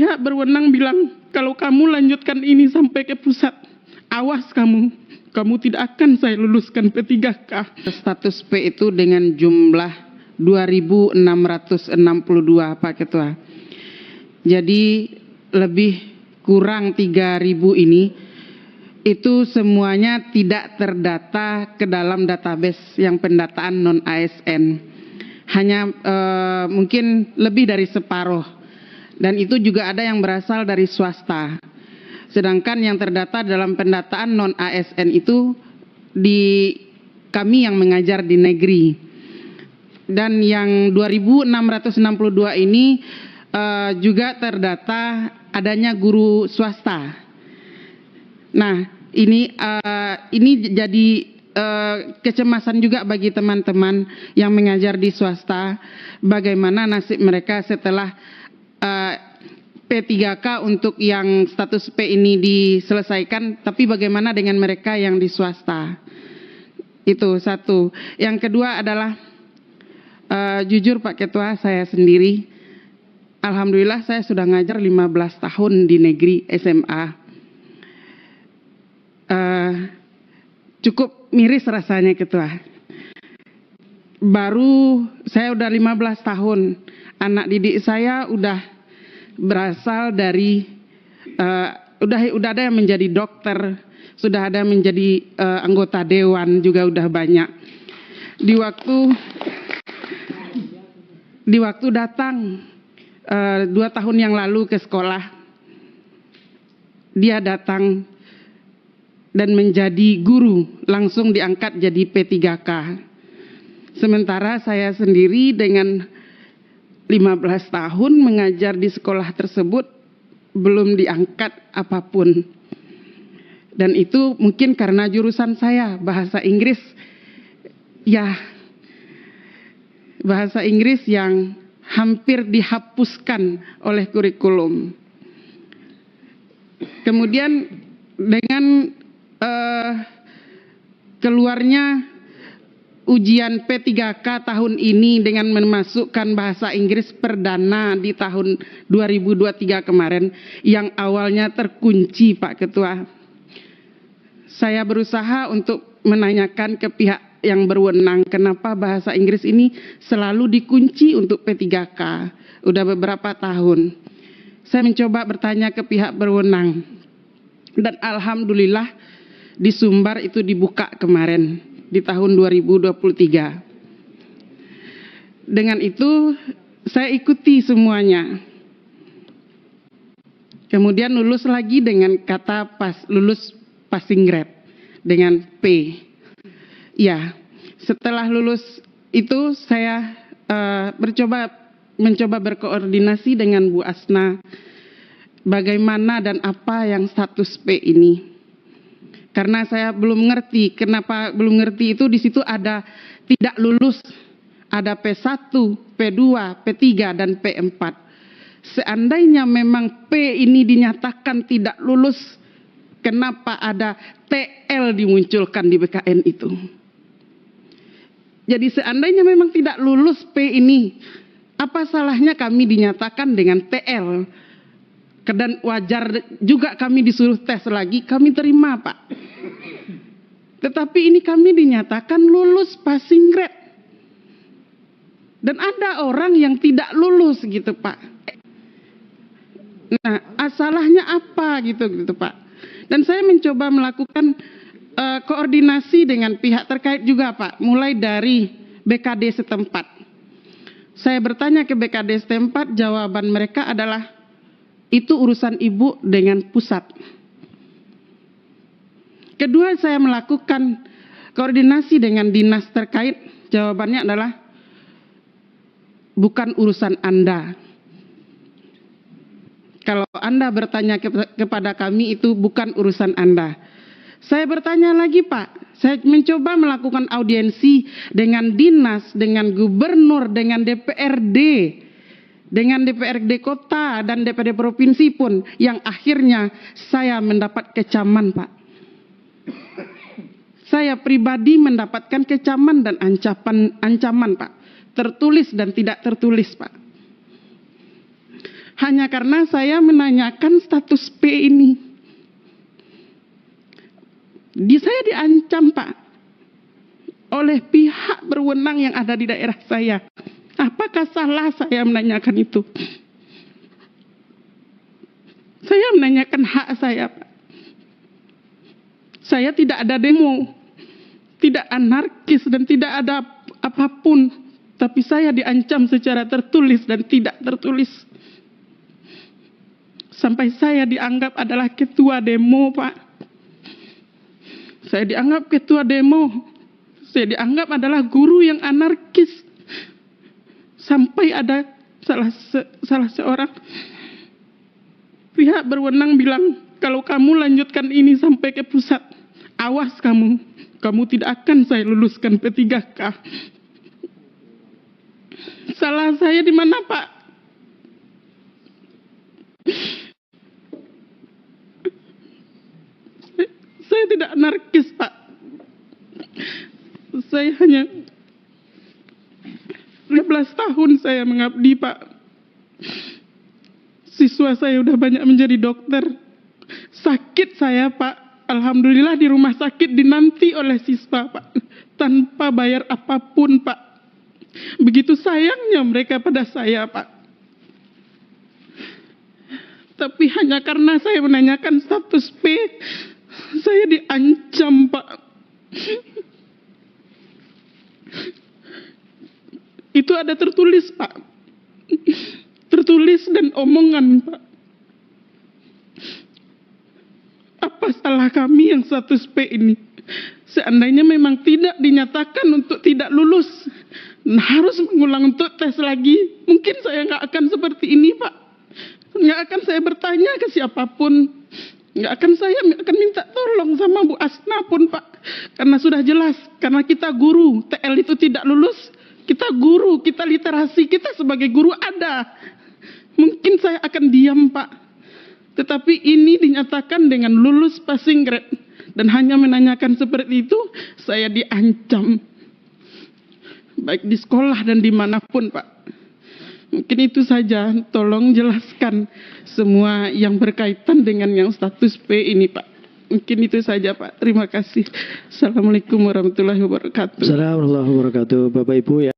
pihak berwenang bilang, kalau kamu lanjutkan ini sampai ke pusat, awas kamu tidak akan saya luluskan P3K. Status P itu dengan jumlah 2.662 Pak Ketua. Jadi lebih kurang 3.000 ini itu semuanya tidak terdata ke dalam database yang pendataan non-ASN. Hanya mungkin lebih dari separuh. Dan itu juga ada yang berasal dari swasta. Sedangkan yang terdata dalam pendataan non-ASN itu di kami yang mengajar di negeri. Dan yang 2.662 ini juga terdata adanya guru swasta. Nah, ini jadi kecemasan juga bagi teman-teman yang mengajar di swasta, bagaimana nasib mereka setelah P3K untuk yang status P ini diselesaikan, tapi bagaimana dengan mereka yang di swasta? Itu satu. Yang kedua adalah jujur Pak Ketua, saya sendiri, alhamdulillah saya sudah ngajar 15 tahun di negeri SMA. Cukup miris rasanya Ketua. Baru saya udah 15 tahun, anak didik saya udah berasal dari udah ada yang menjadi dokter, sudah ada yang menjadi anggota dewan juga udah banyak. Di waktu datang 2 tahun yang lalu ke sekolah, dia datang dan menjadi guru, langsung diangkat jadi P3K. Sementara saya sendiri dengan 15 tahun mengajar di sekolah tersebut belum diangkat apapun. Dan itu mungkin karena jurusan saya bahasa Inggris, ya bahasa Inggris yang hampir dihapuskan oleh kurikulum. Kemudian dengan keluarnya ujian P3K tahun ini dengan memasukkan bahasa Inggris perdana di tahun 2023 kemarin yang awalnya terkunci Pak Ketua. Saya berusaha untuk menanyakan ke pihak yang berwenang kenapa bahasa Inggris ini selalu dikunci untuk P3K. Udah beberapa tahun. Saya mencoba bertanya ke pihak berwenang dan alhamdulillah di Sumbar itu dibuka kemarin di tahun 2023. Dengan itu saya ikuti semuanya. Kemudian lulus lagi dengan kata lulus passing grade dengan P. Ya, setelah lulus itu saya mencoba berkoordinasi dengan Bu Asna bagaimana dan apa yang status P ini. Karena saya belum ngerti, kenapa belum ngerti itu di situ ada tidak lulus, ada P1, P2, P3, dan P4. Seandainya memang P ini dinyatakan tidak lulus, kenapa ada TL dimunculkan di BKN itu? Jadi seandainya memang tidak lulus P ini, apa salahnya kami dinyatakan dengan TL? Dan wajar juga kami disuruh tes lagi, kami terima Pak. Tetapi ini kami dinyatakan lulus passing grade. Dan ada orang yang tidak lulus gitu Pak. Nah, salahnya apa gitu Pak. Dan saya mencoba melakukan koordinasi dengan pihak terkait juga Pak. Mulai dari BKD setempat. Saya bertanya ke BKD setempat, jawaban mereka adalah itu urusan ibu dengan pusat. Kedua, saya melakukan koordinasi dengan dinas terkait, jawabannya adalah bukan urusan Anda. Kalau Anda bertanya kepada kami itu bukan urusan Anda. Saya bertanya lagi Pak, saya mencoba melakukan audiensi dengan dinas, dengan gubernur, dengan DPRD, dengan DPRD kota dan DPRD provinsi pun yang akhirnya saya mendapat kecaman Pak. Saya pribadi mendapatkan kecaman dan ancaman Pak. Tertulis dan tidak tertulis Pak. hanya karena saya menanyakan status P ini. Saya diancam, Pak, oleh pihak berwenang yang ada di daerah saya. Apakah salah saya menanyakan itu? Saya menanyakan hak saya, Pak. Saya tidak ada demo, tidak anarkis dan tidak ada apapun. Tapi saya diancam secara tertulis dan tidak tertulis. Sampai saya dianggap adalah ketua demo, Pak. Saya dianggap ketua demo. Saya dianggap adalah guru yang anarkis. Sampai ada salah seorang pihak berwenang bilang, kalau kamu lanjutkan ini sampai ke pusat, awas kamu tidak akan saya luluskan P3K. Salah saya di mana, Pak? Saya tidak anarkis, Pak. Saya hanya 15 tahun saya mengabdi, Pak. Siswa saya udah banyak menjadi dokter. Sakit saya, Pak. Alhamdulillah di rumah sakit dinanti oleh siswa, Pak. Tanpa bayar apapun, Pak. Begitu sayangnya mereka pada saya, Pak. Tapi hanya karena saya menanyakan status P, saya diancam, Pak. Itu ada tertulis, Pak. Tertulis dan omongan, Pak. Apa salah kami yang status P ini? Seandainya memang tidak dinyatakan untuk tidak lulus, harus mengulang untuk tes lagi, mungkin saya nggak akan seperti ini, Pak. Nggak akan saya bertanya ke siapapun. Nggak akan saya akan minta tolong sama Bu Asna pun, Pak. Karena sudah jelas, karena kita guru, TL itu tidak lulus. Kita guru, kita literasi, kita sebagai guru ada. Mungkin saya akan diam, Pak. Tetapi ini dinyatakan dengan lulus passing grade. Dan hanya menanyakan seperti itu, saya diancam. Baik di sekolah dan dimanapun, Pak. Mungkin itu saja, tolong jelaskan semua yang berkaitan dengan yang status P ini, Pak. Mungkin itu saja, Pak. Terima kasih. Assalamualaikum warahmatullahi wabarakatuh. Assalamualaikum warahmatullahi wabarakatuh. Bapak Ibu ya.